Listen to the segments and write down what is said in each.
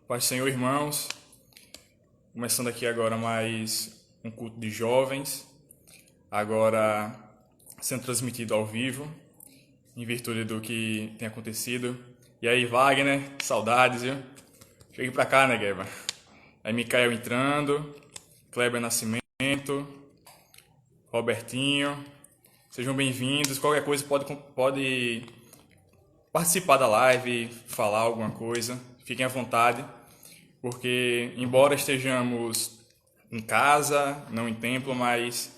Paz do Senhor, irmãos. Começando aqui agora mais um culto de jovens, agora sendo transmitido ao vivo, em virtude do que tem acontecido. E aí, Wagner, saudades, viu? Chegue pra cá, né, Gueba? Aí, Micael entrando, Kleber Nascimento, Robertinho, sejam bem-vindos. Qualquer coisa pode participar da live, falar alguma coisa, fiquem à vontade. Porque, embora estejamos em casa, não em templo, mas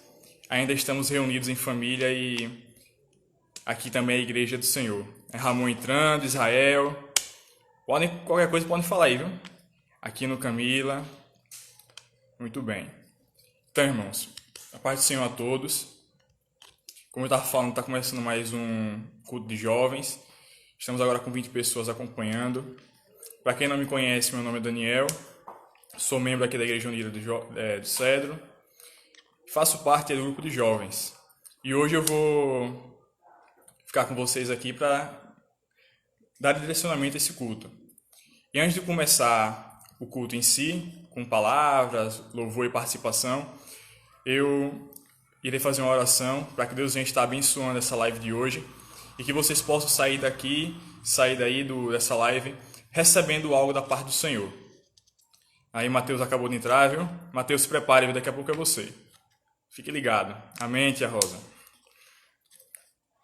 ainda estamos reunidos em família e aqui também é a igreja do Senhor. É Ramon entrando, Israel. Qualquer coisa podem falar aí, viu? Aqui no Camila. Muito bem. Então, irmãos, a paz do Senhor a todos. Como eu estava falando, está começando mais um culto de jovens. Estamos agora com 20 pessoas acompanhando. Para quem não me conhece, meu nome é Daniel, sou membro aqui da Igreja Unida do Cedro, faço parte do grupo de jovens. E hoje eu vou ficar com vocês aqui para dar direcionamento a esse culto. E antes de começar o culto em si, com palavras, louvor e participação, eu irei fazer uma oração para que Deus venha estar abençoando essa live de hoje e que vocês possam sair daí dessa live, recebendo algo da parte do Senhor. Aí Mateus acabou de entrar, viu? Mateus, se prepare, daqui a pouco é você. Fique ligado. Amém, tia Rosa?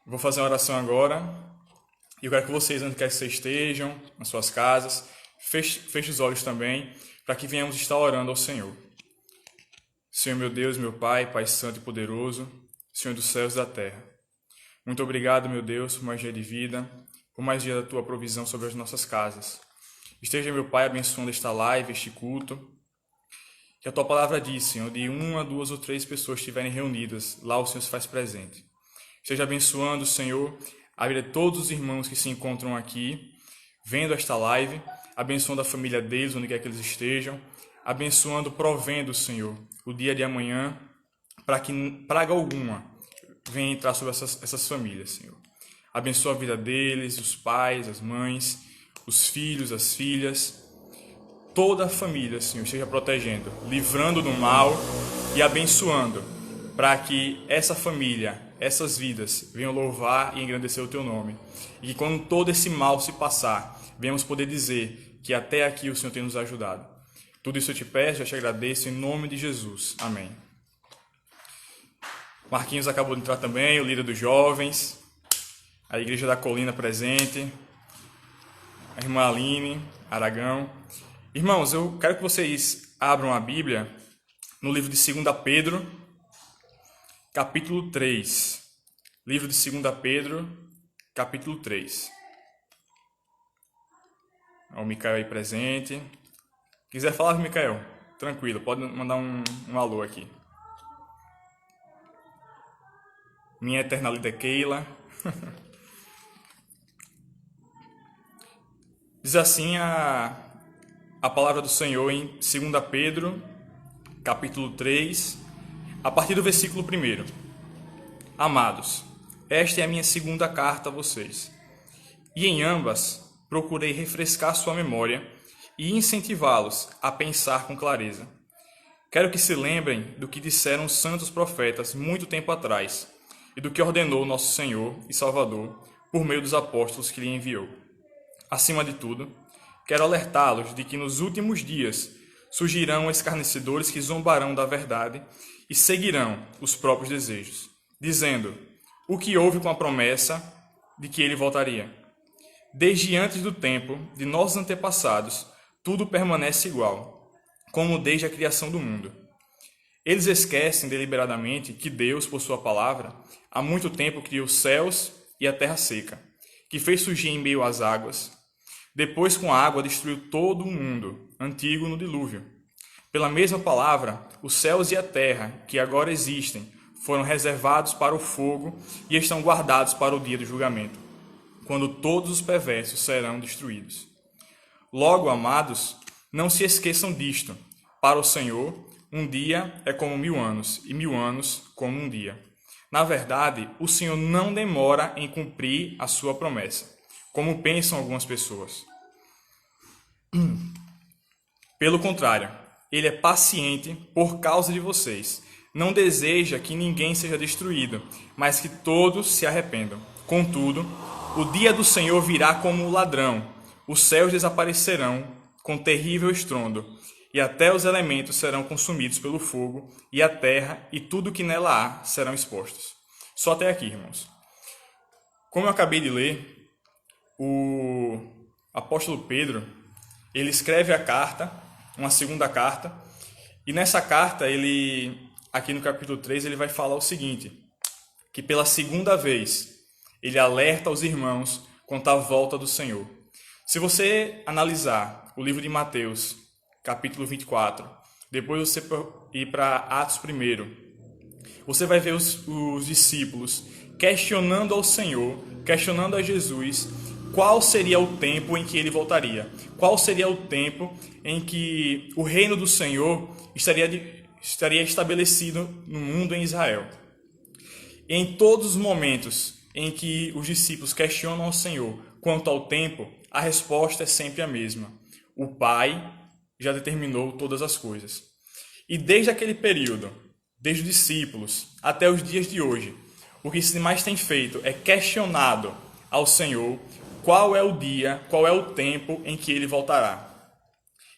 Vou fazer uma oração agora. E eu quero que vocês, onde quer que vocês estejam, nas suas casas, feche os olhos também, para que venhamos estar orando ao Senhor. Senhor, meu Deus, meu Pai, Pai Santo e Poderoso, Senhor dos céus e da terra. Muito obrigado, meu Deus, por mais dia de vida, por mais dia da Tua provisão sobre as nossas casas. Esteja, meu Pai, abençoando esta live, este culto. Que a Tua palavra diz, Senhor, de 1 a 2 ou 3 pessoas estiverem reunidas, lá o Senhor se faz presente. Esteja abençoando, Senhor, a vida de todos os irmãos que se encontram aqui, vendo esta live, abençoando a família deles, onde quer que eles estejam, abençoando, provendo, Senhor, o dia de amanhã, para que praga alguma venha entrar sobre essas famílias, Senhor. Abençoa a vida deles, os pais, as mães, os filhos, as filhas, toda a família, Senhor, esteja protegendo, livrando do mal e abençoando, para que essa família, essas vidas, venham louvar e engrandecer o Teu nome. E que quando todo esse mal se passar, venhamos poder dizer que até aqui o Senhor tem nos ajudado. Tudo isso eu te peço, eu te agradeço, em nome de Jesus. Amém. Marquinhos acabou de entrar também, o líder dos jovens, a Igreja da Colina presente, a irmã Aline Aragão. Irmãos, eu quero que vocês abram a Bíblia no livro de 2 Pedro, capítulo 3. Livro de 2 Pedro, capítulo 3. O Micael aí presente. Quiser falar, Micael, tranquilo, pode mandar um alô aqui. Minha eterna líder Keila. Diz assim a palavra do Senhor em 2 Pedro, capítulo 3, a partir do versículo 1. Amados, esta é a minha segunda carta a vocês. E em ambas procurei refrescar sua memória e incentivá-los a pensar com clareza. Quero que se lembrem do que disseram os santos profetas muito tempo atrás e do que ordenou nosso Senhor e Salvador por meio dos apóstolos que lhe enviou. Acima de tudo, quero alertá-los de que nos últimos dias surgirão escarnecedores que zombarão da verdade e seguirão os próprios desejos, dizendo o que houve com a promessa de que ele voltaria. Desde antes do tempo de nossos antepassados, tudo permanece igual, como desde a criação do mundo. Eles esquecem deliberadamente que Deus, por sua palavra, há muito tempo criou os céus e a terra seca, que fez surgir em meio às águas. Depois, com a água, destruiu todo o mundo, antigo no dilúvio. Pela mesma palavra, os céus e a terra, que agora existem, foram reservados para o fogo e estão guardados para o dia do julgamento, quando todos os perversos serão destruídos. Logo, amados, não se esqueçam disto. Para o Senhor, um dia é como 1000 anos, e 1000 anos como um dia. Na verdade, o Senhor não demora em cumprir a sua promessa, como pensam algumas pessoas. Pelo contrário, ele é paciente por causa de vocês. Não deseja que ninguém seja destruído, mas que todos se arrependam. Contudo, o dia do Senhor virá como um ladrão. Os céus desaparecerão com terrível estrondo, e até os elementos serão consumidos pelo fogo, e a terra e tudo que nela há serão expostos. Só até aqui, irmãos. Como eu acabei de ler, o apóstolo Pedro, ele escreve a carta, uma segunda carta, e nessa carta, aqui no capítulo 3, ele vai falar o seguinte, que pela segunda vez, ele alerta os irmãos quanto à volta do Senhor. Se você analisar o livro de Mateus, capítulo 24, depois você ir para Atos 1, você vai ver os discípulos questionando ao Senhor, questionando a Jesus, qual seria o tempo em que ele voltaria? Qual seria o tempo em que o reino do Senhor estaria estabelecido no mundo em Israel? Em todos os momentos em que os discípulos questionam ao Senhor quanto ao tempo, a resposta é sempre a mesma. O Pai já determinou todas as coisas. E desde aquele período, desde os discípulos até os dias de hoje, o que se mais tem feito é questionado ao Senhor qual é o dia, qual é o tempo em que ele voltará.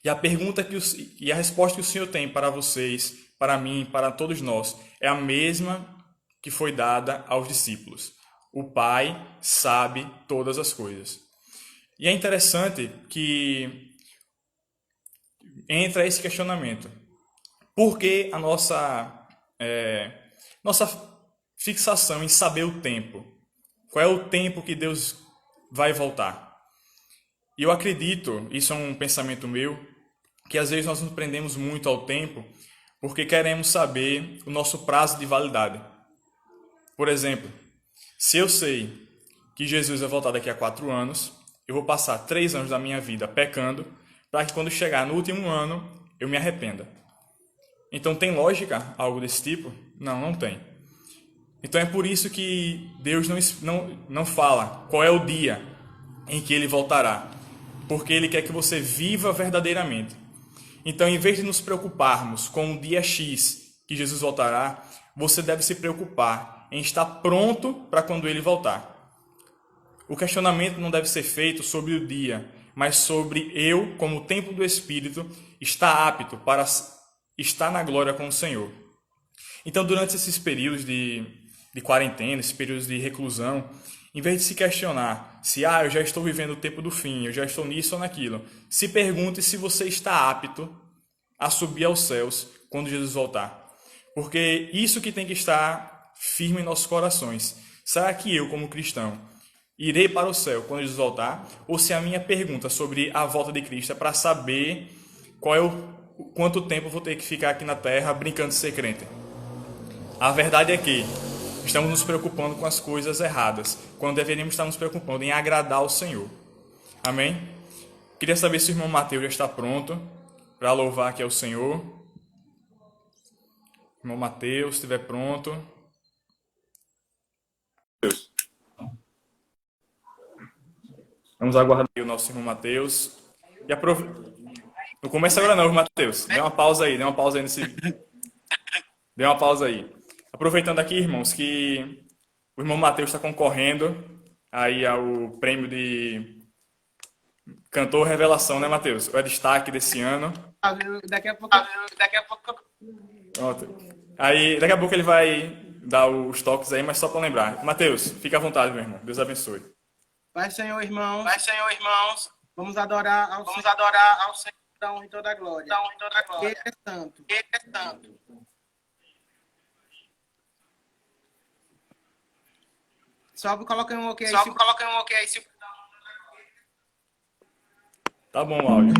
E a resposta que o Senhor tem para vocês, para mim, para todos nós, é a mesma que foi dada aos discípulos. O Pai sabe todas as coisas. E é interessante que entra esse questionamento. Por que a nossa fixação em saber o tempo? Qual é o tempo que Deus vai voltar? E eu acredito, isso é um pensamento meu, que às vezes nós nos prendemos muito ao tempo porque queremos saber o nosso prazo de validade. Por exemplo, se eu sei que Jesus vai voltar daqui a 4 anos, eu vou passar 3 anos da minha vida pecando para que quando chegar no último ano eu me arrependa. Então tem lógica algo desse tipo? Não, não tem. Então é por isso que Deus não fala qual é o dia em que ele voltará, porque ele quer que você viva verdadeiramente. Então, em vez de nos preocuparmos com o dia X que Jesus voltará, você deve se preocupar em estar pronto para quando ele voltar. O questionamento não deve ser feito sobre o dia, mas sobre eu, como templo do Espírito, estar apto para estar na glória com o Senhor. Então, durante esses períodos de quarentena, esses períodos de reclusão, em vez de se questionar se eu já estou vivendo o tempo do fim, eu já estou nisso ou naquilo, se pergunte se você está apto a subir aos céus quando Jesus voltar. Porque isso que tem que estar firme em nossos corações. Será que eu, como cristão, irei para o céu quando Jesus voltar? Ou se a minha pergunta sobre a volta de Cristo é para saber quanto tempo eu vou ter que ficar aqui na terra brincando de ser crente? A verdade é que estamos nos preocupando com as coisas erradas, quando deveríamos estar nos preocupando em agradar ao Senhor. Amém? Queria saber se o irmão Mateus já está pronto para louvar aqui ao Senhor. Irmão Mateus, se estiver pronto. Vamos aguardar o nosso irmão Mateus. Não começa agora não, irmão Mateus. Dê uma pausa aí Dê uma pausa aí. Aproveitando aqui, irmãos, que o irmão Mateus está concorrendo aí ao prêmio de Cantor Revelação, né, Mateus? É destaque desse ano. Daqui a pouco. Pronto. Aí, daqui a pouco ele vai dar os toques aí, mas só para lembrar. Mateus, fica à vontade, meu irmão. Deus abençoe. Pai, Senhor, irmãos. Vamos adorar ao Senhor, da honra e toda a glória. Ele é santo. Só coloca um ok aí. Tá bom o áudio.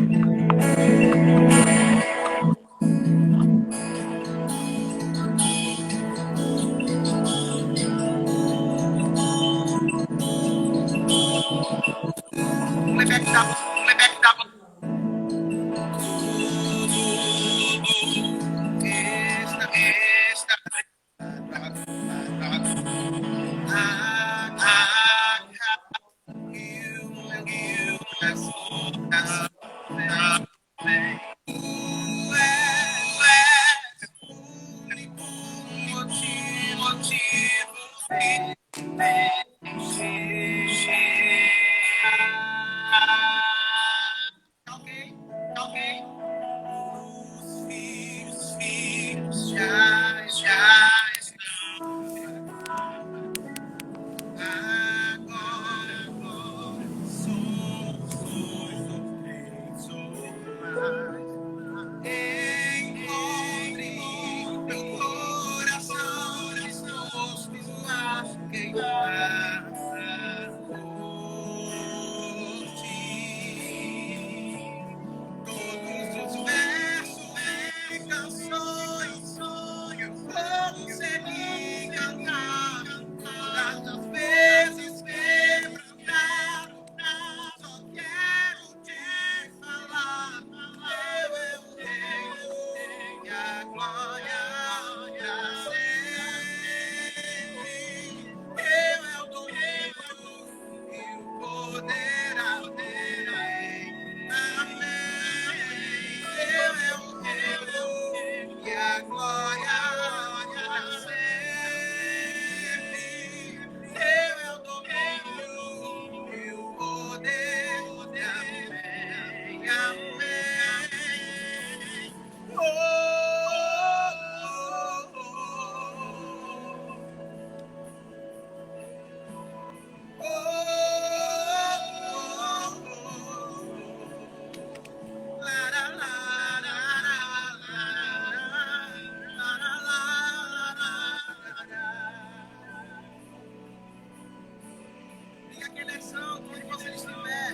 santo, onde você estiver.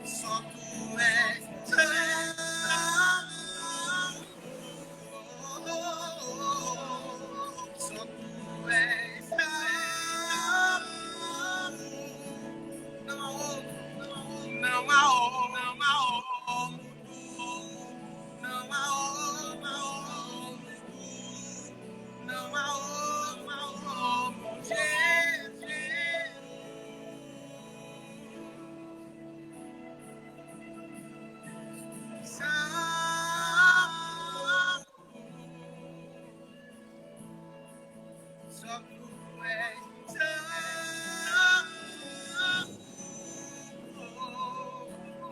Só tu és santo. Só tu és santo. Não há outro, não há outro, não há outro, não há outro, não há outro, Jesus. Só tu és santo.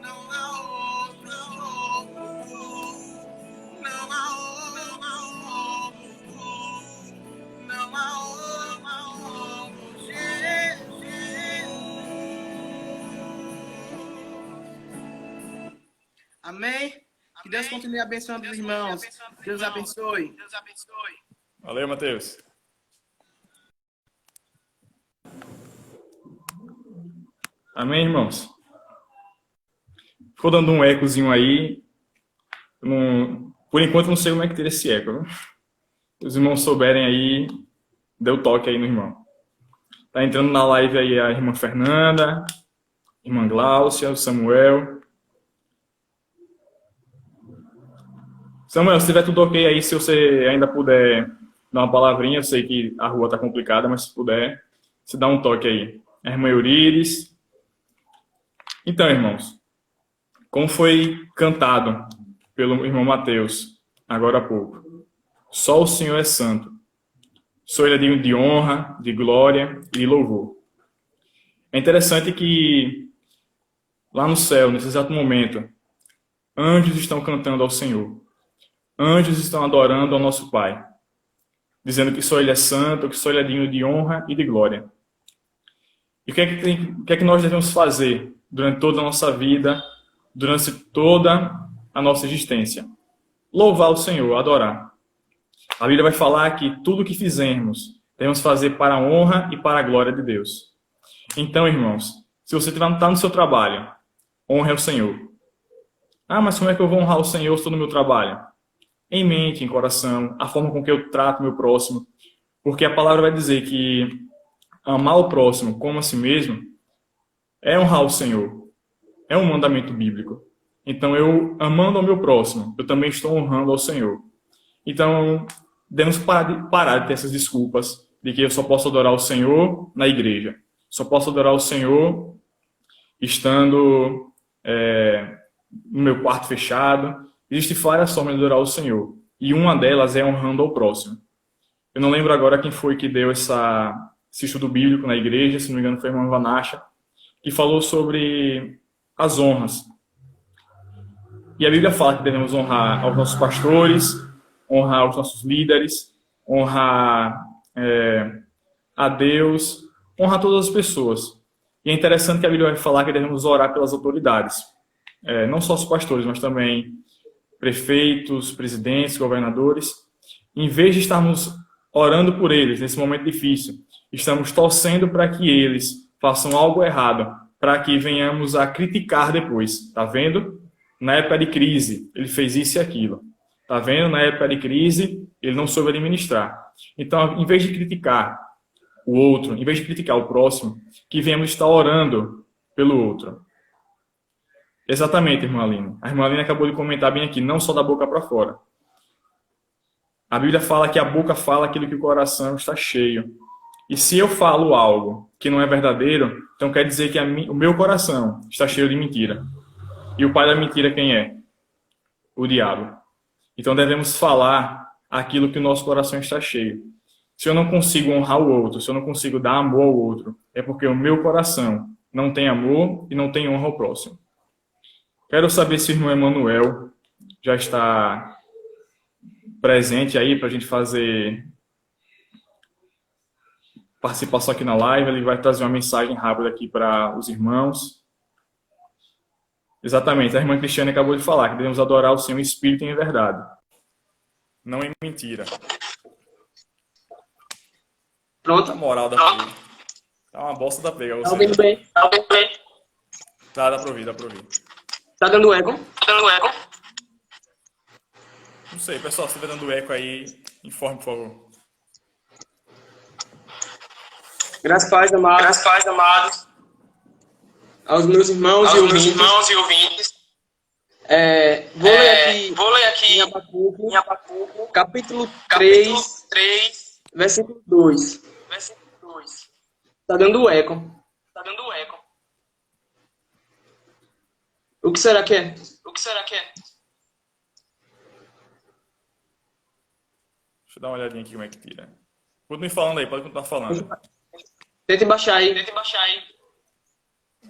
Não há outro, não há outro, não há outro, Jesus. Amém? Que Deus continue abençoando os irmãos. Deus abençoe. Valeu, Matheus. Amém, irmãos? Ficou dando um ecozinho aí. Por enquanto, não sei como é que tira esse eco. Viu? Se os irmãos souberem aí, deu toque aí no irmão. Tá entrando na live aí a irmã Fernanda, a irmã Gláucia, o Samuel. Samuel, se tiver tudo ok aí, se você ainda puder dar uma palavrinha, eu sei que a rua tá complicada, mas se puder, você dá um toque aí. A irmã Eurides. Então, irmãos, como foi cantado pelo irmão Mateus, agora há pouco, só o Senhor é santo. Sou ele digno de honra, de glória e de louvor. É interessante que lá no céu, nesse exato momento, anjos estão cantando ao Senhor. Anjos estão adorando ao nosso Pai, dizendo que só ele é santo, que só ele é digno de honra e de glória. E o que é que nós devemos fazer durante toda a nossa vida, durante toda a nossa existência? Louvar o Senhor, adorar. A Bíblia vai falar que tudo que fizermos, devemos fazer para a honra e para a glória de Deus. Então, irmãos, se você está no seu trabalho, honre ao Senhor. Ah, mas como é que eu vou honrar o Senhor se estou no meu trabalho? Em mente, em coração, a forma com que eu trato meu próximo. Porque a palavra vai dizer que amar o próximo como a si mesmo é honrar o Senhor. É um mandamento bíblico. Então, eu amando ao meu próximo, eu também estou honrando ao Senhor. Então, devemos parar de ter essas desculpas de que eu só posso adorar o Senhor na igreja. Só posso adorar o Senhor estando no meu quarto fechado. Existem várias formas de adorar o Senhor. E uma delas é honrando ao próximo. Eu não lembro agora quem foi que deu esse estudo bíblico na igreja, se não me engano foi a irmã Vanasha, que falou sobre as honras. E a Bíblia fala que devemos honrar aos nossos pastores, honrar aos nossos líderes, honrar a Deus, honrar todas as pessoas. E é interessante que a Bíblia vai falar que devemos orar pelas autoridades. Não só os pastores, mas também prefeitos, presidentes, governadores. Em vez de estarmos orando por eles nesse momento difícil, estamos torcendo para que eles façam algo errado, para que venhamos a criticar depois. Tá vendo? Na época de crise, ele fez isso e aquilo. Tá vendo? Na época de crise, ele não soube administrar. Então, em vez de criticar o outro, em vez de criticar o próximo, que venhamos estar orando pelo outro. Exatamente, irmã Aline. A irmã Aline acabou de comentar bem aqui, não só da boca para fora. A Bíblia fala que a boca fala aquilo que o coração está cheio. E se eu falo algo que não é verdadeiro, então quer dizer que o meu coração está cheio de mentira. E o pai da mentira quem é? O diabo. Então devemos falar aquilo que o nosso coração está cheio. Se eu não consigo honrar o outro, se eu não consigo dar amor ao outro, é porque o meu coração não tem amor e não tem honra ao próximo. Quero saber se o irmão Emanuel já está presente aí para a gente fazer participação aqui na live. Ele vai trazer uma mensagem rápida aqui para os irmãos. Exatamente, a irmã Cristiane acabou de falar que devemos adorar o Senhor em espírito e em verdade, não em mentira. Pronto. A moral da filha. Tá uma bosta da pega, Tá você. ouvindo bem? Tá ouvindo bem? Dá pra ouvir, dá pra ouvir. Tá dando eco? Tá dando eco? Não sei, pessoal, se estiver dando eco aí, informe, por favor. Graças a paz, amados. Aos meus irmãos e ouvintes. Vou ler aqui em Abacuco, capítulo 3, versículo 2. Tá dando eco. O que será que é? Deixa eu dar uma olhadinha aqui como é que tira. Continue falando aí, pode continuar falando. Tenta baixar aí.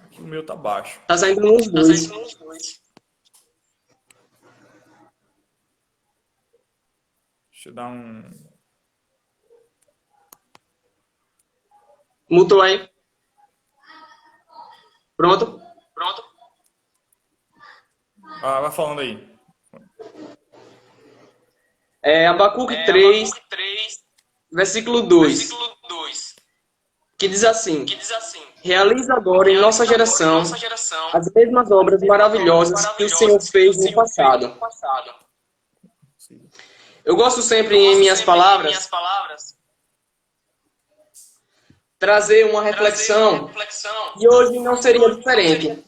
Aqui o meu tá baixo. Tá saindo nos dois. Deixa eu dar um... Mutou aí. Pronto? Ah, vai falando aí. Abacuque 3, versículo 2. Que diz assim: realiza agora em nossa geração as mesmas obras maravilhosas que o Senhor fez no passado. Eu gosto sempre em minhas palavras trazer uma reflexão e hoje não seria diferente.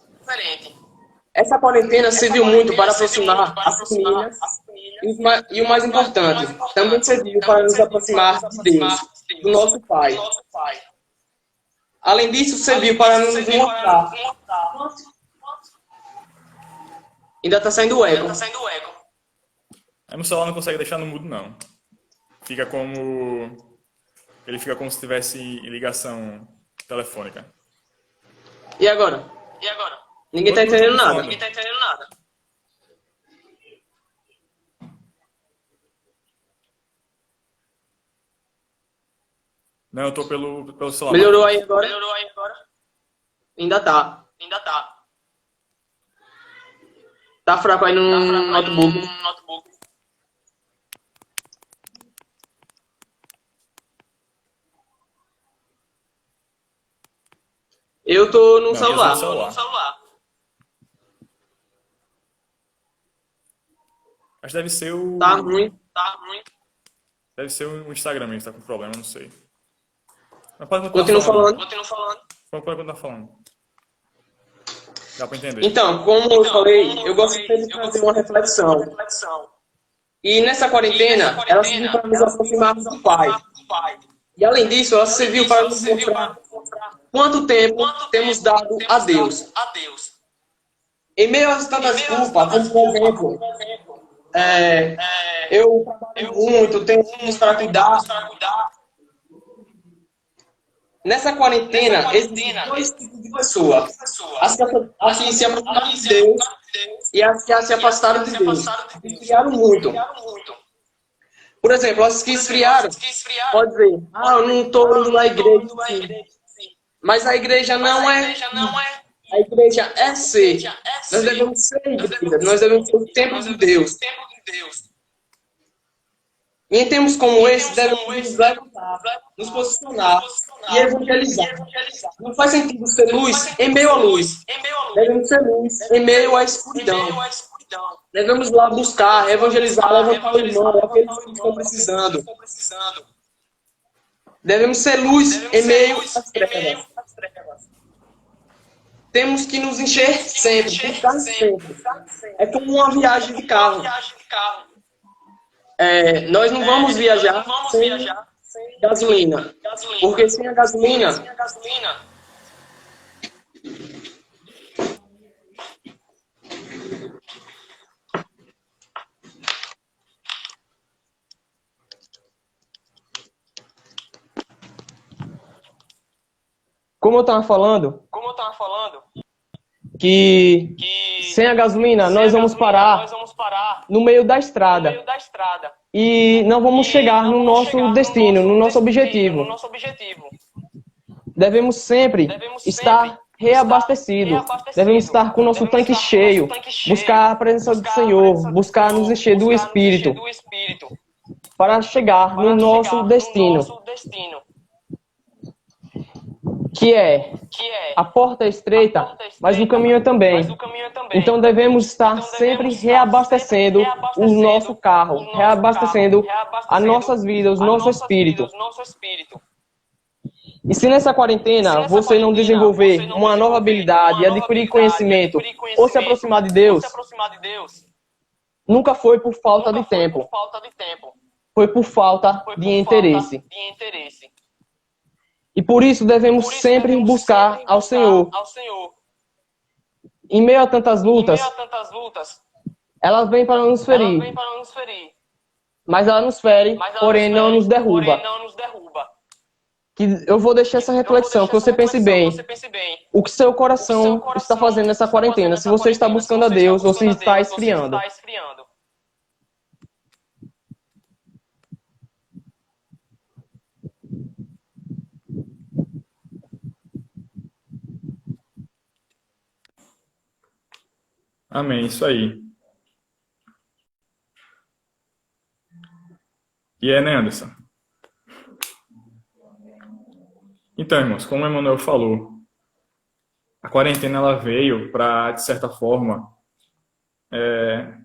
Essa quarentena serviu muito para aproximar as famílias e o mais importante, também serviu para nos aproximar de Deus, do nosso Pai. Além disso, serviu para nos mostrar. Ainda está saindo eco. Aí no celular não consegue deixar no mudo, não. Fica como... Ele fica como se tivesse em ligação telefônica. E agora? Ninguém está entendendo nada. Não, eu tô pelo celular. Melhorou aí agora? Ainda tá. Tá fraco aí no notebook. Eu tô no celular. Acho que deve ser o... Tá ruim. Deve ser o Instagram mesmo que tá com problema, não sei. Mas pode Continua falando. Pode continuar falando. Dá pra entender. Então, como eu falei, eu gosto sempre de fazer uma reflexão. E nessa quarentena, ela serviu para nos aproximarmos do Pai. E além disso, ela serviu para nos mostrar quanto tempo temos dado a Deus. Em meio a tantas culpas, como por exemplo, eu trabalho muito, tenho filhos para cuidar. Nessa quarentena, existem dois tipos de pessoas. As que se aproximaram de Deus e as que se afastaram de Deus. Esfriaram muito. Por exemplo, as que esfriaram, pode dizer, eu não estou indo na igreja. Mas a igreja não é. A igreja é ser. Nós devemos ser igreja. Nós devemos ser o templo de Deus. E em tempos como esse, devemos nos levantar, nos posicionar e evangelizar. Não faz sentido ser luz em meio à luz. Devemos ser luz em meio à escuridão. Devemos lá buscar, evangelizar, levantar o irmão, aqueles que estão precisando. Devemos ser luz em meio às trevas. Temos que nos encher sempre, buscar sempre. É como uma viagem de carro. Nós não vamos viajar sem gasolina. Porque sem a gasolina, como eu estava falando, que sem a gasolina nós vamos parar no meio da estrada e não vamos chegar no nosso destino, no nosso objetivo. Devemos sempre estar reabastecidos, devemos estar com o nosso tanque cheio, buscar a presença do Senhor, buscar nos encher do Espírito para chegar no nosso destino. que é a porta é estreita, mas o caminho é também. Então devemos estar sempre reabastecendo o nosso carro, reabastecendo as nossas vidas, o nosso espírito. E se nessa quarentena você não desenvolver uma nova habilidade, adquirir conhecimento ou se aproximar de Deus, nunca foi por falta de tempo, foi por falta de interesse. E por isso devemos sempre buscar ao Senhor. Em meio a tantas lutas, elas vêm para nos ferir. Mas ela nos fere, porém não nos derruba. Que eu vou deixar essa reflexão, que você pense bem. O que seu coração está fazendo nessa quarentena? Se você está buscando a Deus ou se está esfriando. Amém, isso aí. E é, né, Anderson? Então, irmãos, como o Emanuel falou, a quarentena ela veio para, de certa forma,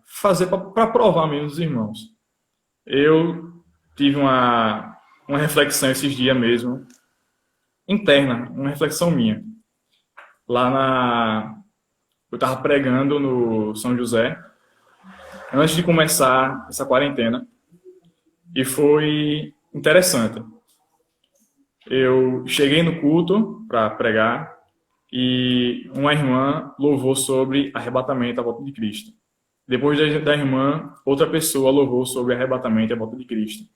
fazer para provar mesmo os irmãos. Eu tive uma reflexão esses dias mesmo, interna, uma reflexão minha. Eu estava pregando no São José, antes de começar essa quarentena, e foi interessante. Eu cheguei no culto para pregar e uma irmã louvou sobre arrebatamento à volta de Cristo. Depois da irmã, outra pessoa louvou sobre arrebatamento à volta de Cristo.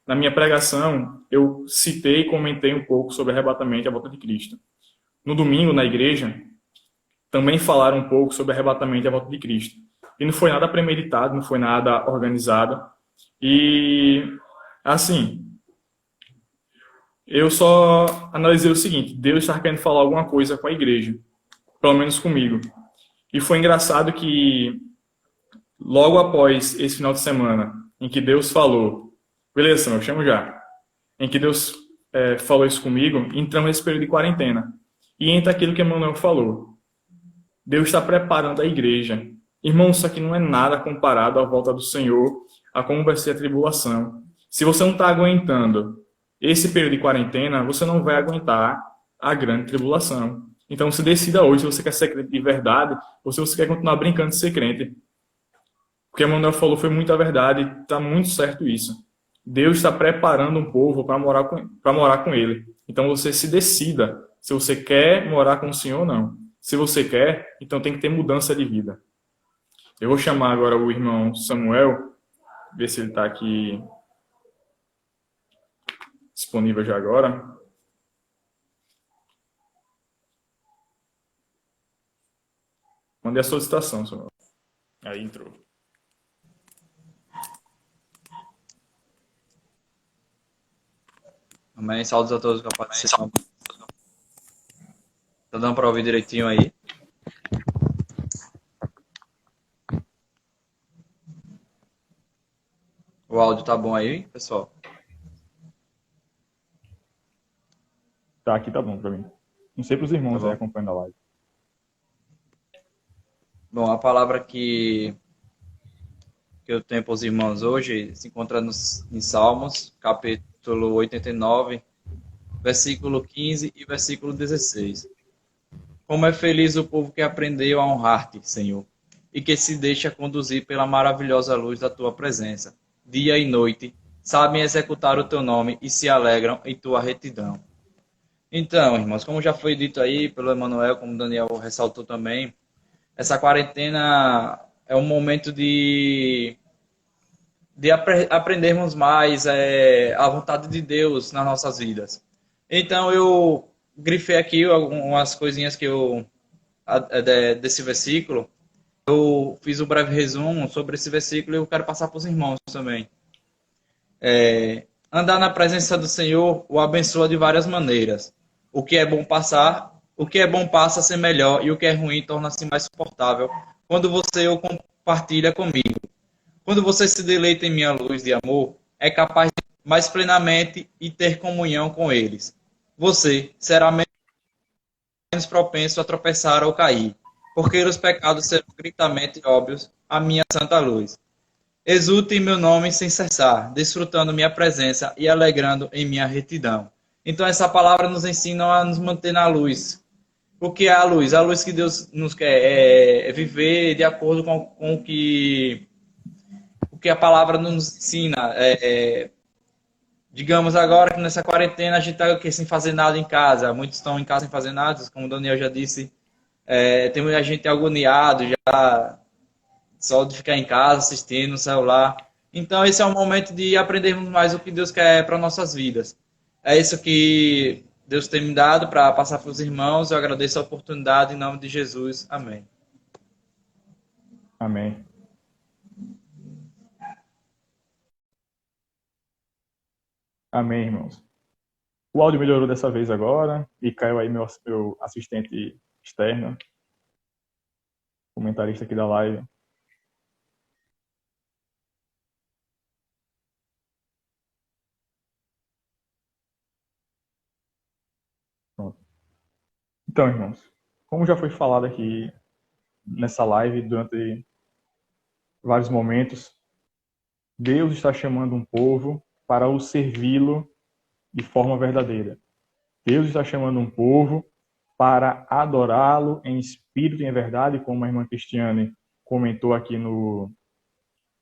Na minha pregação, eu citei e comentei um pouco sobre arrebatamento à volta de Cristo. No domingo, na igreja, também falaram um pouco sobre arrebatamento à volta de Cristo. E não foi nada premeditado, não foi nada organizado. E, assim, eu só analisei o seguinte: Deus está querendo falar alguma coisa com a igreja, pelo menos comigo. E foi engraçado que, logo após esse final de semana, em que Deus falou, beleza, eu chamo já, em que Deus falou isso comigo, entramos nesse período de quarentena. E entra aquilo que Emmanuel falou. Deus está preparando a igreja. Irmão, isso aqui não é nada comparado à volta do Senhor, a como vai ser a tribulação. Se você não está aguentando esse período de quarentena, você não vai aguentar a grande tribulação. Então, você decida hoje se você quer ser crente de verdade ou se você quer continuar brincando de ser crente. O que Emmanuel falou foi muita verdade, está muito certo isso. Deus está preparando um povo para morar com ele. Então, você se decida se você quer morar com o Senhor ou não. Se você quer, então tem que ter mudança de vida. Eu vou chamar agora o irmão Samuel, ver se ele está aqui disponível já agora. Mandei a solicitação, Samuel. Aí entrou. Amém. Saúdos a todos que participam. Tá dando para ouvir direitinho aí? O áudio tá bom aí, pessoal? Tá, aqui tá bom para mim. Não sei para os irmãos Tá aí acompanhando a live. Bom, a palavra que eu tenho para os irmãos hoje se encontra em Salmos, capítulo 89, versículo 15 e versículo 16. Como é feliz o povo que aprendeu a honrar-te, Senhor, e que se deixa conduzir pela maravilhosa luz da tua presença. Dia e noite, sabem executar o teu nome e se alegram em tua retidão. Então, irmãos, como já foi dito aí pelo Emanuel, como o Daniel ressaltou também, essa quarentena é um momento de aprendermos mais a vontade de Deus nas nossas vidas. Então, eu grifei aqui algumas coisinhas que desse versículo. Eu fiz um breve resumo sobre esse versículo e eu quero passar para os irmãos também. Andar na presença do Senhor o abençoa de várias maneiras. O que é bom passa a ser melhor e o que é ruim torna-se mais suportável quando você o compartilha comigo. Quando você se deleita em minha luz de amor, é capaz de mais plenamente e ter comunhão com eles. Você será menos propenso a tropeçar ou cair, porque os pecados serão gritamente óbvios à minha santa luz. Exulte em meu nome sem cessar, desfrutando minha presença e alegrando em minha retidão. Então essa palavra nos ensina a nos manter na luz. O que é a luz? A luz que Deus nos quer é viver de acordo com o que a palavra nos ensina. Digamos agora que nessa quarentena a gente está aqui sem fazer nada em casa. Muitos estão em casa sem fazer nada, como o Daniel já disse. Tem muita gente agoniado já, só de ficar em casa assistindo no celular. Então esse é o momento de aprendermos mais o que Deus quer para nossas vidas. É isso que Deus tem me dado para passar para os irmãos. Eu agradeço a oportunidade em nome de Jesus. Amém. Amém. Amém, irmãos. O áudio melhorou dessa vez agora. E caiu aí meu assistente externo, comentarista aqui da live. Pronto. Então, irmãos, como já foi falado aqui nessa live durante vários momentos, Deus está chamando um povo para o servi-lo de forma verdadeira. Deus está chamando um povo para adorá-lo em espírito e em verdade, como a irmã Cristiane comentou aqui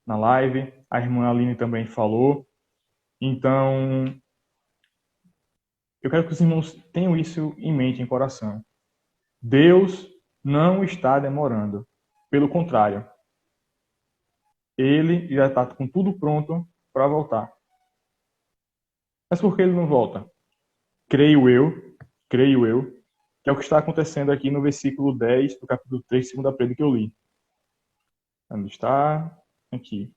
na live, a irmã Aline também falou. Então, eu quero que os irmãos tenham isso em mente, em coração. Deus não está demorando. Pelo contrário, Ele já está com tudo pronto para voltar. Mas por que Ele não volta? Creio eu, que é o que está acontecendo aqui no versículo 10 do capítulo 3, segunda Pedro que eu li. Onde está? Aqui.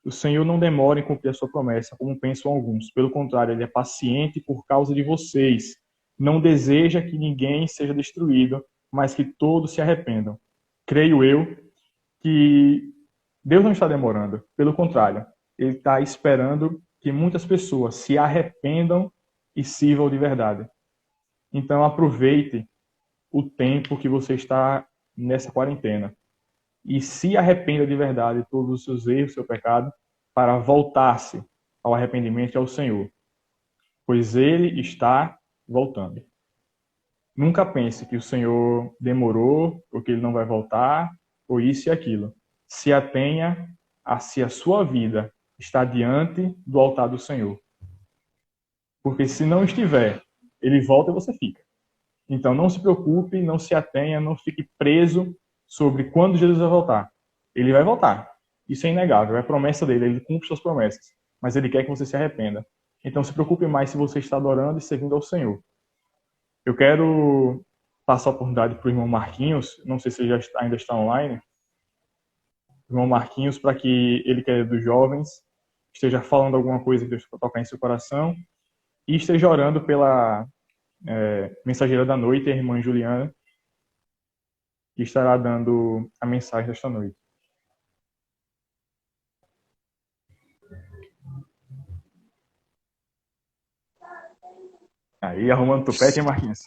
O Senhor não demora em cumprir a sua promessa, como pensam alguns. Pelo contrário, Ele é paciente por causa de vocês. Não deseja que ninguém seja destruído, mas que todos se arrependam. Creio eu que Deus não está demorando. Pelo contrário, Ele está esperando que muitas pessoas se arrependam e sirvam de verdade. Então, aproveite o tempo que você está nessa quarentena e se arrependa de verdade de todos os seus erros, seu pecado, para voltar-se ao arrependimento e ao Senhor, pois Ele está voltando. Nunca pense que o Senhor demorou, ou que Ele não vai voltar, ou isso e aquilo. Se atenha a se a sua vida está diante do altar do Senhor. Porque se não estiver, Ele volta e você fica. Então não se preocupe, não se atenha, não fique preso sobre quando Jesus vai voltar. Ele vai voltar. Isso é inegável, é a promessa dele, ele cumpre suas promessas. Mas ele quer que você se arrependa. Então se preocupe mais se você está adorando e servindo ao Senhor. Eu quero passar a oportunidade para o irmão Marquinhos, não sei se ele ainda está online, irmão Marquinhos, para que ele, que é dos jovens, esteja falando alguma coisa que Deus vai tocar em seu coração e esteja orando pela mensageira da noite, a irmã Juliana, que estará dando a mensagem desta noite. Aí, arrumando tupete, hein, Marquinhos?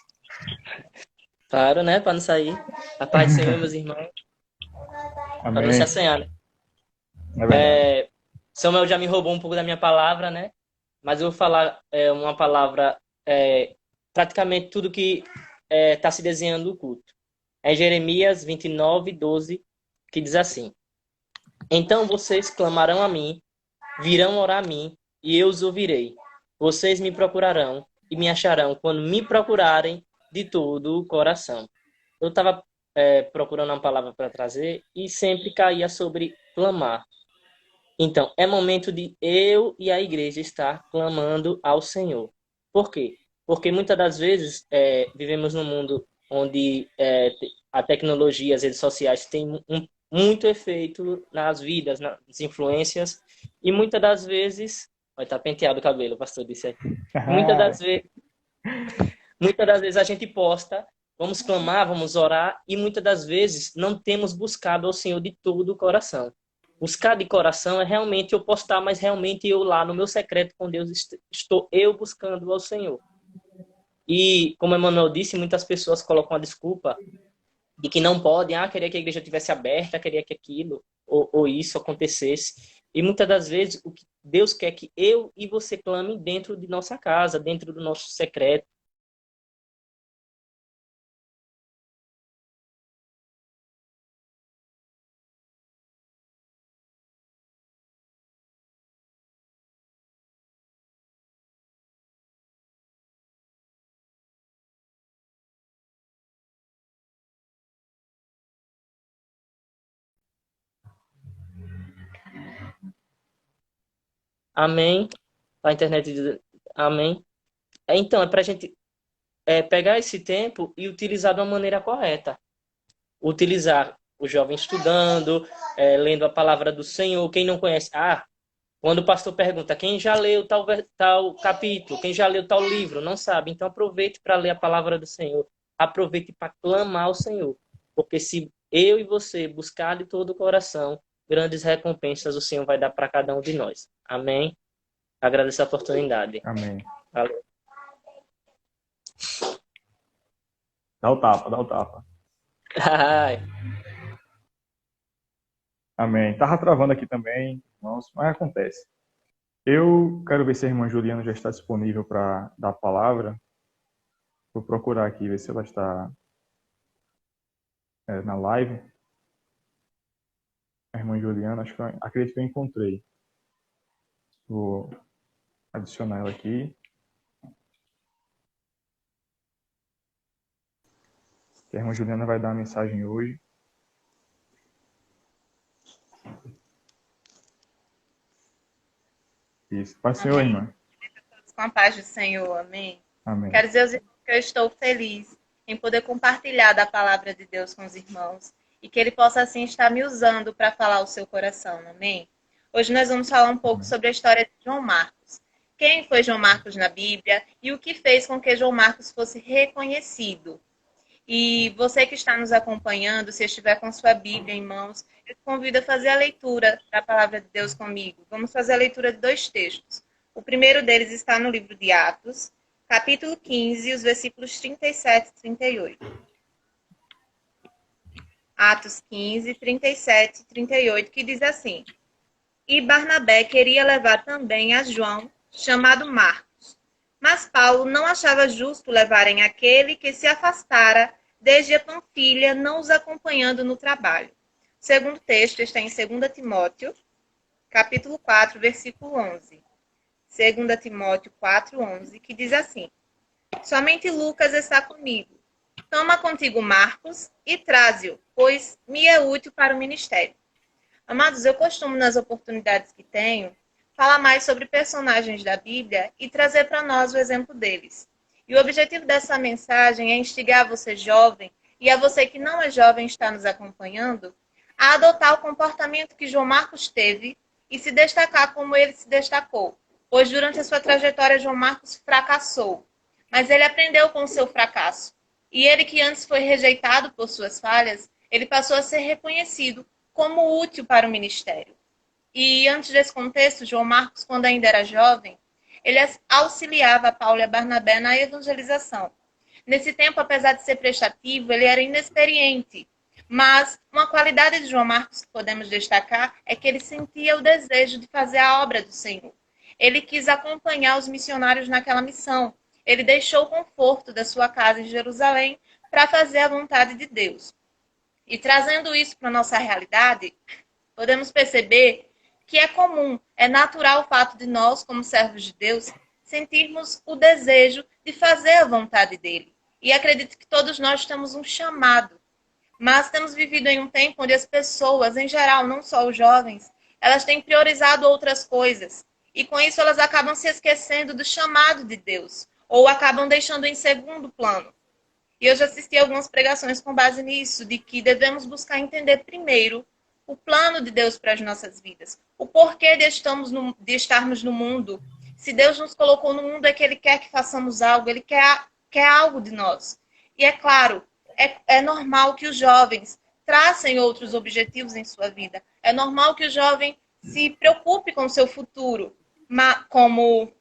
Claro, né? Para não sair. A paz do Senhor, meus irmãos. Para Amém. não se assanhar, né? É verdade. Samuel já me roubou um pouco da minha palavra, né? Mas eu vou falar uma palavra, praticamente tudo que está se desenhando o culto. É Jeremias 29:12, que diz assim: Então vocês clamarão a mim, virão orar a mim, e eu os ouvirei. Vocês me procurarão e me acharão quando me procurarem de todo o coração. Eu estava procurando uma palavra para trazer e sempre caía sobre clamar. Então, é momento de eu e a igreja estar clamando ao Senhor. Por quê? Porque muitas das vezes vivemos num mundo onde a tecnologia, as redes sociais têm muito efeito nas vidas, nas influências, e muitas das vezes... Vai estar penteado o cabelo, o pastor disse aqui. Muitas das vezes a gente posta, vamos clamar, vamos orar, e muitas das vezes não temos buscado ao Senhor de todo o coração. Buscar de coração é realmente eu postar, mas realmente eu lá no meu secreto com Deus estou eu buscando ao Senhor. E, como o Emmanuel disse, muitas pessoas colocam a desculpa de que não podem, queria que a igreja tivesse aberta, queria que aquilo ou isso acontecesse. E muitas das vezes o que Deus quer que eu e você clame dentro de nossa casa, dentro do nosso secreto. Amém. A internet diz amém. Então, é para a gente pegar esse tempo e utilizar de uma maneira correta. Utilizar o jovem estudando, lendo a palavra do Senhor. Quem não conhece, quando o pastor pergunta quem já leu tal capítulo, quem já leu tal livro, não sabe. Então aproveite para ler a palavra do Senhor. Aproveite para clamar ao Senhor. Porque se eu e você buscar de todo o coração, grandes recompensas o Senhor vai dar para cada um de nós. Amém? Agradeço a oportunidade. Amém. Valeu. Dá o tapa, dá o tapa. Amém. Tava travando aqui também, irmãos, mas acontece. Eu quero ver se a irmã Juliana já está disponível para dar a palavra. Vou procurar aqui, ver se ela está na live. A irmã Juliana, acredito que eu encontrei. Vou adicionar ela aqui. A irmã Juliana vai dar a mensagem hoje. Isso. Paz do Senhor, irmã. Com a paz do Senhor, amém. Amém. Quero dizer aos irmãos que eu estou feliz em poder compartilhar da palavra de Deus com os irmãos e que Ele possa assim estar me usando para falar o seu coração, amém? Hoje nós vamos falar um pouco sobre a história de João Marcos. Quem foi João Marcos na Bíblia e o que fez com que João Marcos fosse reconhecido. E você que está nos acompanhando, se estiver com sua Bíblia em mãos, eu te convido a fazer a leitura da palavra de Deus comigo. Vamos fazer a leitura de 2 textos. O primeiro deles está no livro de Atos, capítulo 15, os versículos 37 e 38. Atos 15, 37 e 38, que diz assim: E Barnabé queria levar também a João, chamado Marcos. Mas Paulo não achava justo levarem aquele que se afastara desde a Panfilha, não os acompanhando no trabalho. O segundo texto está em 2 Timóteo, capítulo 4, versículo 11. 2 Timóteo 4, 11, que diz assim: Somente Lucas está comigo. Toma contigo Marcos e traze-o, pois me é útil para o ministério. Amados, eu costumo, nas oportunidades que tenho, falar mais sobre personagens da Bíblia e trazer para nós o exemplo deles. E o objetivo dessa mensagem é instigar você jovem e a você que não é jovem está nos acompanhando a adotar o comportamento que João Marcos teve e se destacar como ele se destacou. Pois durante a sua trajetória, João Marcos fracassou. Mas ele aprendeu com o seu fracasso. E ele, que antes foi rejeitado por suas falhas, ele passou a ser reconhecido como útil para o ministério. E antes desse contexto, João Marcos, quando ainda era jovem, ele auxiliava Paulo e a Barnabé na evangelização. Nesse tempo, apesar de ser prestativo, ele era inexperiente. Mas uma qualidade de João Marcos que podemos destacar é que ele sentia o desejo de fazer a obra do Senhor. Ele quis acompanhar os missionários naquela missão. Ele deixou o conforto da sua casa em Jerusalém para fazer a vontade de Deus. E trazendo isso para a nossa realidade, podemos perceber que é comum, é natural o fato de nós, como servos de Deus, sentirmos o desejo de fazer a vontade dele. E acredito que todos nós temos um chamado. Mas temos vivido em um tempo onde as pessoas, em geral, não só os jovens, elas têm priorizado outras coisas. E com isso elas acabam se esquecendo do chamado de Deus. Ou acabam deixando em segundo plano. E eu já assisti algumas pregações com base nisso, de que devemos buscar entender primeiro o plano de Deus para as nossas vidas. O porquê de estarmos no mundo. Se Deus nos colocou no mundo é que Ele quer que façamos algo, Ele quer algo de nós. E é claro, é normal que os jovens tracem outros objetivos em sua vida. É normal que o jovem se preocupe com o seu futuro, como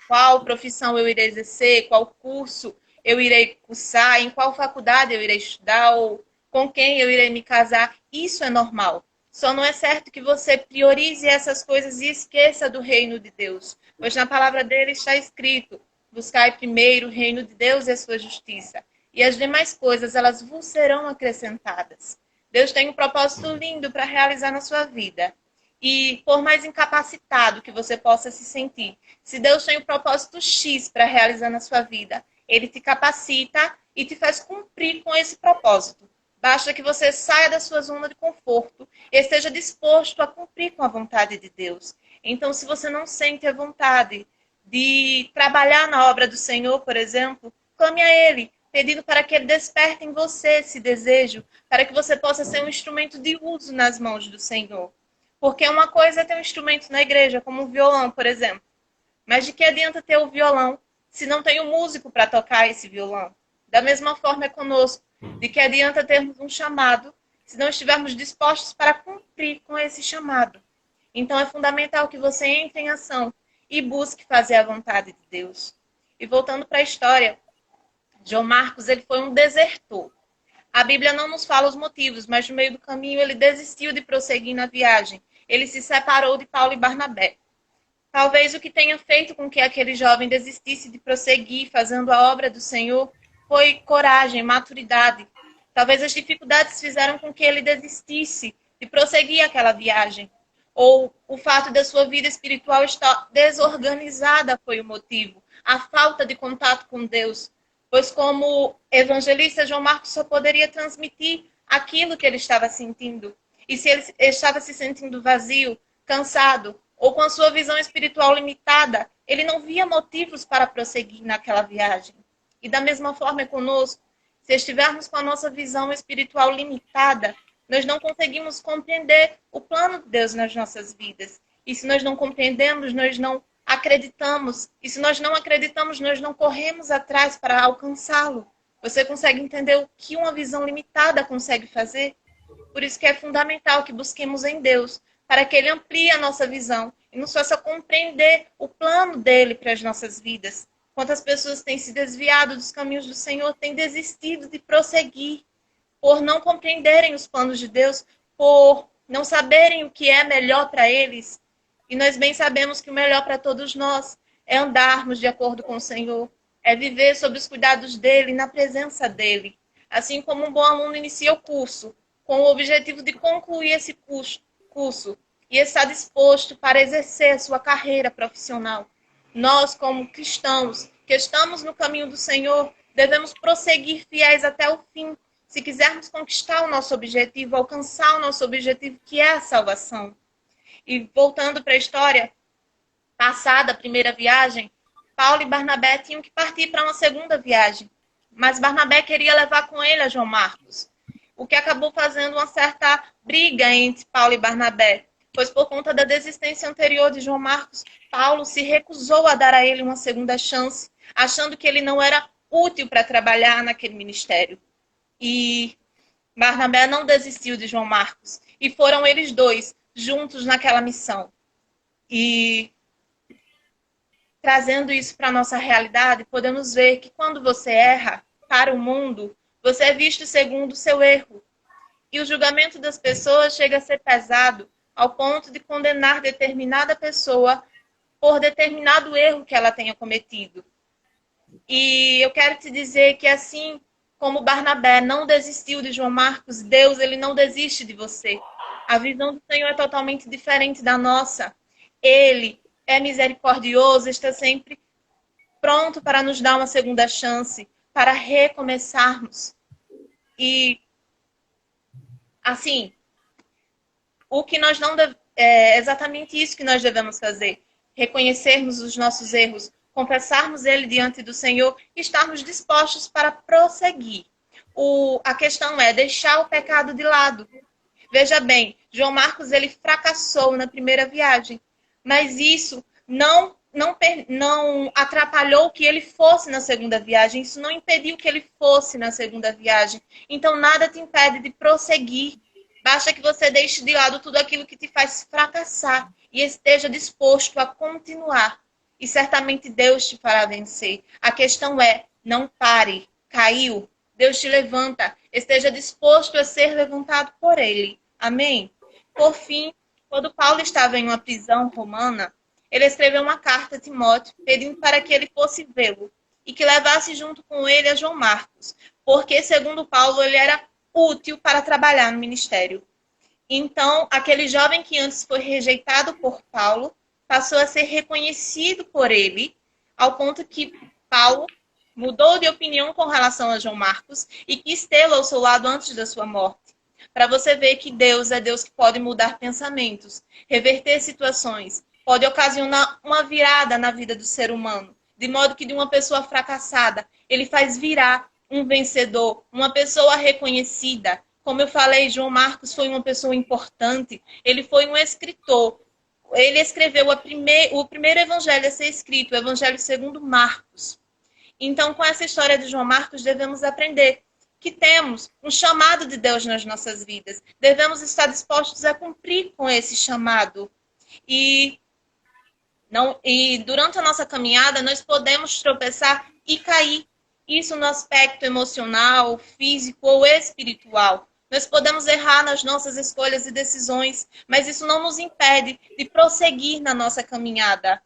qual profissão eu irei exercer, qual curso eu irei cursar, em qual faculdade eu irei estudar, ou com quem eu irei me casar. Isso é normal. Só não é certo que você priorize essas coisas e esqueça do reino de Deus. Pois na palavra dele está escrito: buscai primeiro o reino de Deus e a sua justiça, e as demais coisas, elas vos serão acrescentadas. Deus tem um propósito lindo para realizar na sua vida. E por mais incapacitado que você possa se sentir, se Deus tem um propósito X para realizar na sua vida, ele te capacita e te faz cumprir com esse propósito. Basta que você saia da sua zona de conforto e esteja disposto a cumprir com a vontade de Deus. Então, se você não sente a vontade de trabalhar na obra do Senhor, por exemplo, clame a Ele, pedindo para que Ele desperte em você esse desejo, para que você possa ser um instrumento de uso nas mãos do Senhor. Porque uma coisa é ter um instrumento na igreja, como um violão, por exemplo. Mas de que adianta ter o violão se não tem um músico para tocar esse violão? Da mesma forma é conosco. De que adianta termos um chamado se não estivermos dispostos para cumprir com esse chamado? Então é fundamental que você entre em ação e busque fazer a vontade de Deus. E voltando para a história, João Marcos, ele foi um desertor. A Bíblia não nos fala os motivos, mas no meio do caminho ele desistiu de prosseguir na viagem. Ele se separou de Paulo e Barnabé. Talvez o que tenha feito com que aquele jovem desistisse de prosseguir fazendo a obra do Senhor foi coragem, maturidade. Talvez as dificuldades fizeram com que ele desistisse de prosseguir aquela viagem. Ou o fato da sua vida espiritual estar desorganizada foi o motivo. A falta de contato com Deus. Pois como evangelista, João Marcos só poderia transmitir aquilo que ele estava sentindo. E se ele estava se sentindo vazio, cansado, ou com a sua visão espiritual limitada, ele não via motivos para prosseguir naquela viagem. E da mesma forma é conosco. Se estivermos com a nossa visão espiritual limitada, nós não conseguimos compreender o plano de Deus nas nossas vidas. E se nós não compreendemos, nós não acreditamos. E se nós não acreditamos, nós não corremos atrás para alcançá-lo. Você consegue entender o que uma visão limitada consegue fazer? Por isso que é fundamental que busquemos em Deus, para que Ele amplie a nossa visão e nos faça compreender o plano dEle para as nossas vidas. Quantas pessoas têm se desviado dos caminhos do Senhor, têm desistido de prosseguir, por não compreenderem os planos de Deus, por não saberem o que é melhor para eles. E nós bem sabemos que o melhor para todos nós é andarmos de acordo com o Senhor, é viver sob os cuidados dEle, na presença dEle. Assim como um bom aluno inicia o curso, com o objetivo de concluir esse curso e estar disposto para exercer a sua carreira profissional. Nós, como cristãos, que estamos no caminho do Senhor, devemos prosseguir fiéis até o fim, se quisermos conquistar o nosso objetivo, alcançar o nosso objetivo, que é a salvação. E voltando para a história passada, a primeira viagem, Paulo e Barnabé tinham que partir para uma segunda viagem, mas Barnabé queria levar com ele a João Marcos, o que acabou fazendo uma certa briga entre Paulo e Barnabé, pois por conta da desistência anterior de João Marcos, Paulo se recusou a dar a ele uma segunda chance, achando que ele não era útil para trabalhar naquele ministério. E Barnabé não desistiu de João Marcos, e foram eles dois juntos naquela missão. E trazendo isso para a nossa realidade, podemos ver que quando você erra para o mundo, você é visto segundo o seu erro. E o julgamento das pessoas chega a ser pesado, ao ponto de condenar determinada pessoa por determinado erro que ela tenha cometido. E eu quero te dizer que assim como Barnabé não desistiu de João Marcos, Deus, ele não desiste de você. A visão do Senhor é totalmente diferente da nossa. Ele é misericordioso, está sempre pronto para nos dar uma segunda chance, para recomeçarmos. E, assim, o que nós não é exatamente isso que nós devemos fazer. Reconhecermos os nossos erros, confessarmos ele diante do Senhor e estarmos dispostos para prosseguir. A questão é deixar o pecado de lado. Veja bem, João Marcos ele fracassou na primeira viagem, mas isso não atrapalhou que ele fosse na segunda viagem, isso não impediu que ele fosse na segunda viagem. Então nada te impede de prosseguir. Basta que você deixe de lado tudo aquilo que te faz fracassar e esteja disposto a continuar. e certamente Deus te fará vencer. A questão é, não pare. Caiu, Deus te levanta. Esteja disposto a ser levantado por Ele. Amém? Por fim, quando Paulo estava em uma prisão romana, ele escreveu uma carta a Timóteo, pedindo para que ele fosse vê-lo e que levasse junto com ele a João Marcos, porque, segundo Paulo, ele era útil para trabalhar no ministério. Então, aquele jovem que antes foi rejeitado por Paulo, passou a ser reconhecido por ele, ao ponto que Paulo mudou de opinião com relação a João Marcos e quis tê-lo ao seu lado antes da sua morte. Para você ver que Deus é Deus que pode mudar pensamentos, reverter situações, pode ocasionar uma virada na vida do ser humano, de modo que de uma pessoa fracassada, ele faz virar um vencedor, uma pessoa reconhecida. Como eu falei, João Marcos foi uma pessoa importante, ele foi um escritor. Ele escreveu o primeiro evangelho a ser escrito, o evangelho segundo Marcos. Então, com essa história de João Marcos, devemos aprender que temos um chamado de Deus nas nossas vidas. Devemos estar dispostos a cumprir com esse chamado. E durante a nossa caminhada, nós podemos tropeçar e cair. Isso no aspecto emocional, físico ou espiritual. Nós podemos errar nas nossas escolhas e decisões, mas isso não nos impede de prosseguir na nossa caminhada.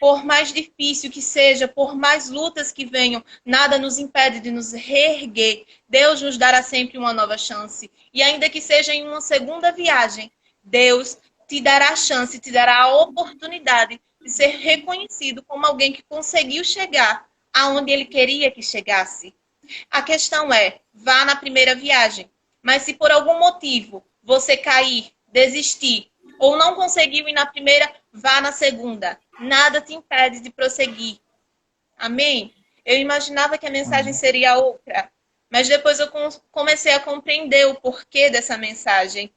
Por mais difícil que seja, por mais lutas que venham, nada nos impede de nos reerguer. Deus nos dará sempre uma nova chance. E ainda que seja em uma segunda viagem, Deus te dará a chance, te dará a oportunidade de ser reconhecido como alguém que conseguiu chegar aonde Ele queria que chegasse. A questão é, vá na primeira viagem. Mas se por algum motivo você cair, desistir, ou não conseguiu ir na primeira, vá na segunda. Nada te impede de prosseguir. Amém? Eu imaginava que a mensagem seria outra, mas depois eu comecei a compreender o porquê dessa mensagem.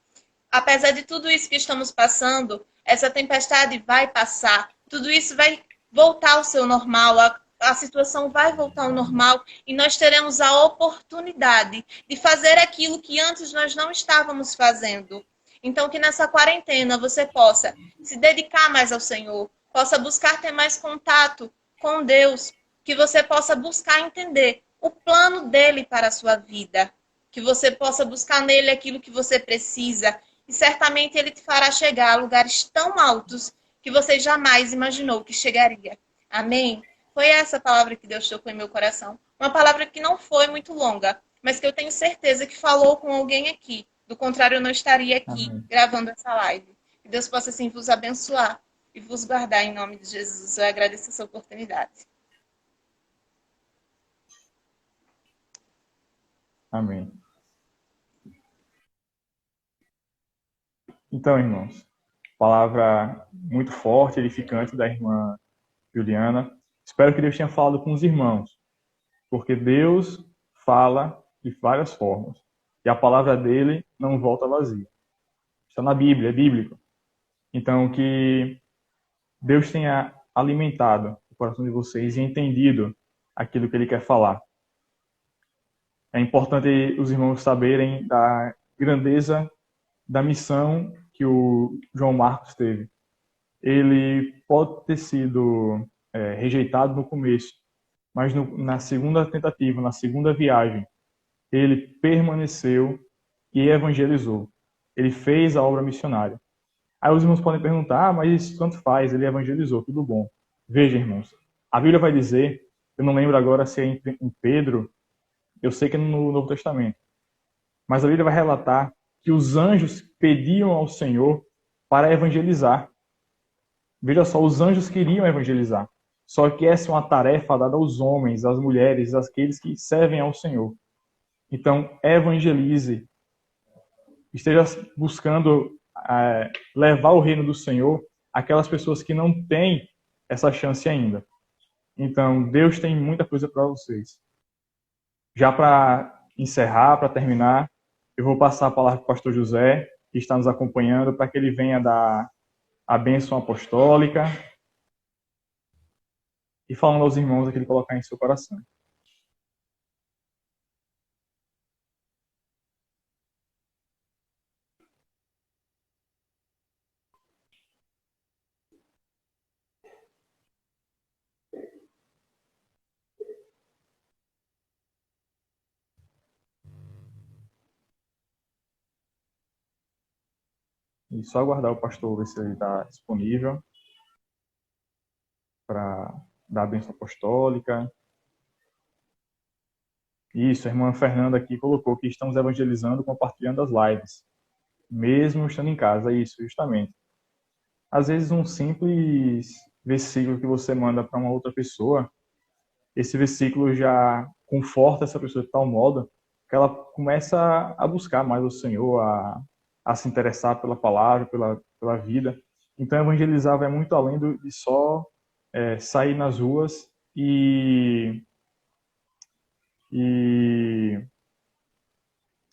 Apesar de tudo isso que estamos passando, essa tempestade vai passar. Tudo isso vai voltar ao seu normal, a situação vai voltar ao normal e nós teremos a oportunidade de fazer aquilo que antes nós não estávamos fazendo. Então, que nessa quarentena você possa se dedicar mais ao Senhor, possa buscar ter mais contato com Deus, que você possa buscar entender o plano dele para a sua vida, que você possa buscar nele aquilo que você precisa e certamente ele te fará chegar a lugares tão altos que você jamais imaginou que chegaria. Amém? Foi essa palavra que Deus tocou em meu coração. Uma palavra que não foi muito longa, mas que eu tenho certeza que falou com alguém aqui. Do contrário, eu não estaria aqui gravando essa live. Que Deus possa, assim, vos abençoar e vos guardar em nome de Jesus. Eu agradeço essa oportunidade. Amém. Então, irmãos, palavra muito forte, edificante da irmã Juliana. Espero que Deus tenha falado com os irmãos, porque Deus fala de várias formas e a palavra dele não volta vazia. Está na Bíblia, é bíblico. Então, que Deus tenha alimentado o coração de vocês e entendido aquilo que ele quer falar. É importante os irmãos saberem da grandeza da missão que o João Marcos teve. Ele pode ter sido rejeitado no começo, mas na segunda tentativa, na segunda viagem, ele permaneceu e evangelizou. Ele fez a obra missionária. Aí os irmãos podem perguntar, mas isso tanto faz, ele evangelizou, tudo bom. Veja, irmãos, a Bíblia vai dizer, eu não lembro agora se é em Pedro, eu sei que é no Novo Testamento, mas a Bíblia vai relatar que os anjos pediam ao Senhor para evangelizar. Veja só, os anjos queriam evangelizar. Só que essa é uma tarefa dada aos homens, às mulheres, àqueles que servem ao Senhor. Então, evangelize. Esteja buscando levar o reino do Senhor àquelas pessoas que não têm essa chance ainda. Então, Deus tem muita coisa para vocês. Já para encerrar, para terminar, eu vou passar a palavra para o pastor José, que está nos acompanhando, para que ele venha dar a bênção apostólica e falando aos irmãos aquilo que colocar em seu coração. E só aguardar o pastor ver se ele está disponível para dar a bênção apostólica. Isso, a irmã Fernanda aqui colocou que estamos evangelizando, compartilhando as lives, mesmo estando em casa. Isso, justamente. Às vezes um simples versículo que você manda para uma outra pessoa, esse versículo já conforta essa pessoa de tal modo que ela começa a buscar mais o Senhor, a se interessar pela palavra, pela vida. Então, evangelizar vai muito além de só sair nas ruas e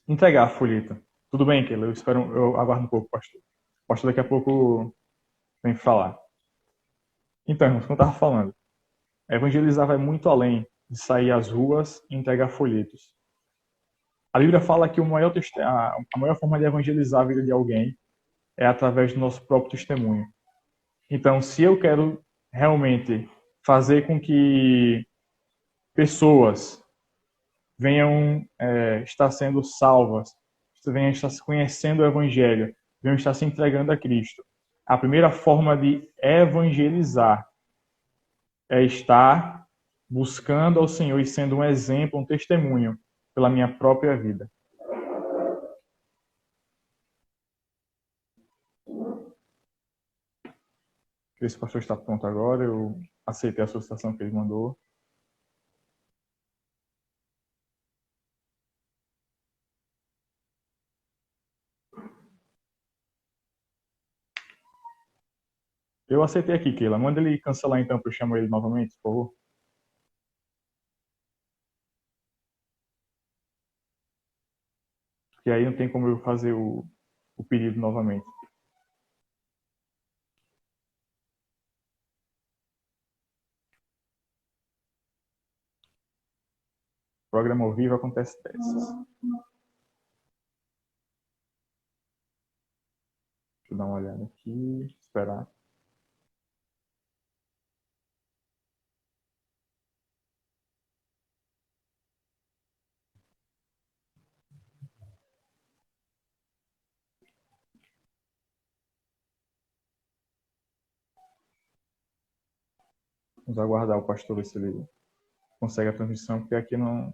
entregar a folheta. Tudo bem, Keila? Eu aguardo um pouco, pastor. O pastor daqui a pouco vem falar. Então, irmãos, como eu estava falando, evangelizar vai muito além de sair às ruas e entregar folhetos. A Bíblia fala que a maior forma de evangelizar a vida de alguém é através do nosso próprio testemunho. Então, se eu quero realmente fazer com que pessoas venham estar sendo salvas, venham estar conhecendo o Evangelho, venham estar se entregando a Cristo, a primeira forma de evangelizar é estar buscando ao Senhor e sendo um exemplo, um testemunho pela minha própria vida. Esse pastor está pronto agora, eu aceitei a solicitação que ele mandou. Eu aceitei aqui, Keila. Manda ele cancelar então para eu chamar ele novamente, por favor. Porque aí não tem como eu fazer o pedido novamente. Programa ao vivo acontece testes. Deixa eu dar uma olhada aqui. Esperar. Vamos aguardar o pastor ver se ele consegue a transmissão, porque aqui não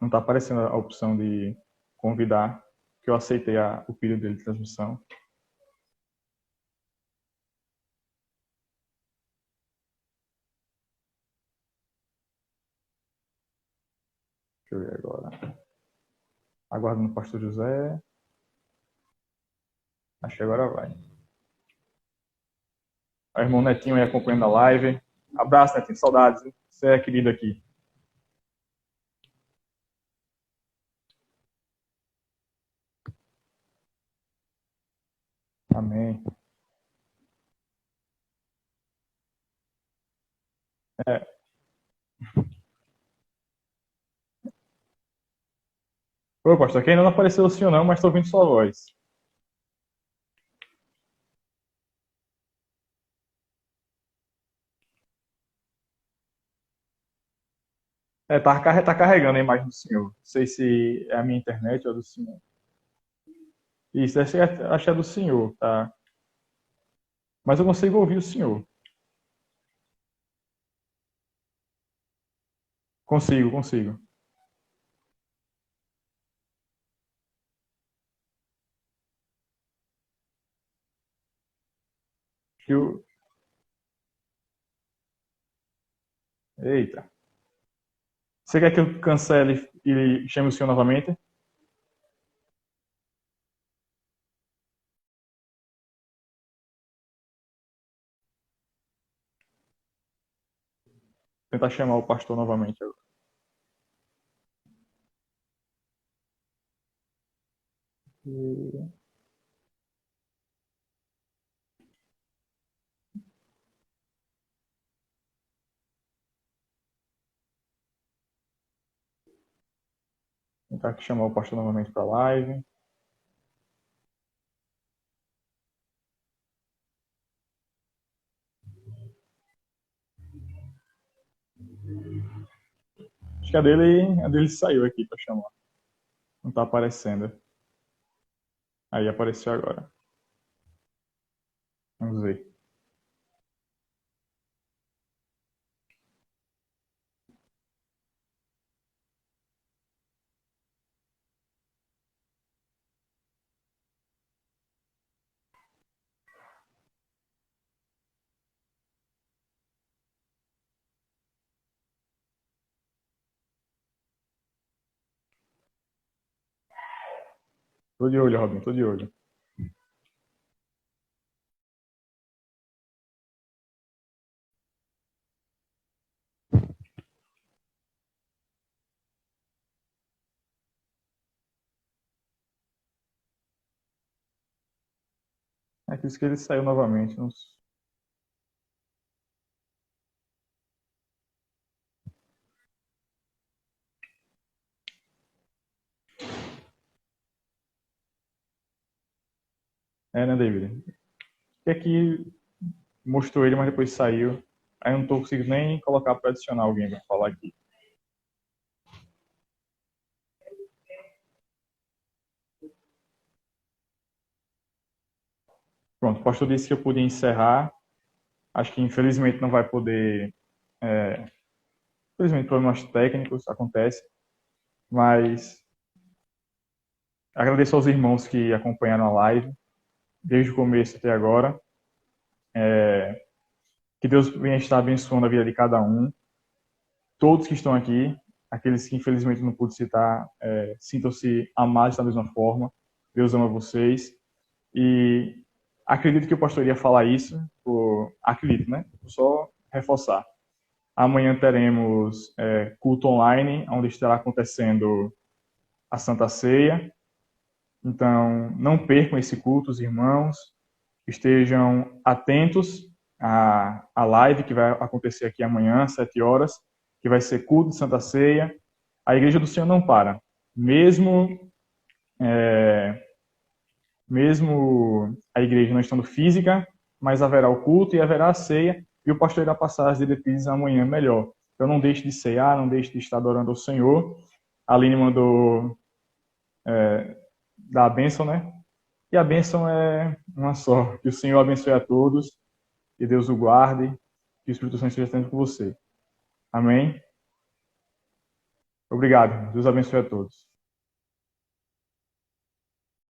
está aparecendo a opção de convidar, que eu aceitei o pedido dele de transmissão. Deixa eu ver agora. Aguardando o pastor José. Acho que agora vai. O irmão Netinho aí acompanhando a live. Abraço, Netinho. Saudades. Hein? Você é querido aqui. Amém. Ô, pastor, aqui ainda não apareceu o senhor não, mas estou ouvindo sua voz. Tá carregando a imagem do senhor. Não sei se é a minha internet ou a do senhor. Isso, acho que é do senhor, tá? Mas eu consigo ouvir o senhor. Consigo. Eu... Eita. Você quer que eu cancele e chame o senhor novamente? Vou tentar chamar o pastor novamente agora. Vou tentar chamar o pastor novamente para a live. Acho que a dele saiu aqui para chamar. Não está aparecendo. Aí apareceu agora. Vamos ver. Tô de olho, Robin, tô de olho. É que isso que ele saiu novamente. Não... É, né, David? É que mostrou ele, mas depois saiu. Aí eu não tô conseguindo nem colocar para adicionar alguém para falar aqui. Pronto, o pastor disse que eu podia encerrar. Acho que infelizmente não vai poder. Infelizmente, problemas técnicos acontecem. Mas agradeço aos irmãos que acompanharam a live, desde o começo até agora. Que Deus venha estar abençoando a vida de cada um. Todos que estão aqui, aqueles que infelizmente não pude citar, sintam-se amados da mesma forma. Deus ama vocês. E acredito que o pastor iria falar isso. Acredito, né? Vou só reforçar. Amanhã teremos culto online, onde estará acontecendo a Santa Ceia. Então, não percam esse culto, os irmãos. Estejam atentos à live que vai acontecer aqui amanhã, às 7 horas, que vai ser culto de Santa Ceia. A Igreja do Senhor não para. Mesmo a igreja não estando física, mas haverá o culto e haverá a ceia, e o pastor irá passar as diretrizes amanhã melhor. Então não deixe de cear, não deixe de estar adorando ao Senhor. A Aline mandou dar a bênção, né? E a bênção é uma só. Que o Senhor abençoe a todos, que Deus o guarde, que o Espírito Santo esteja sempre com você. Amém? Obrigado. Deus abençoe a todos.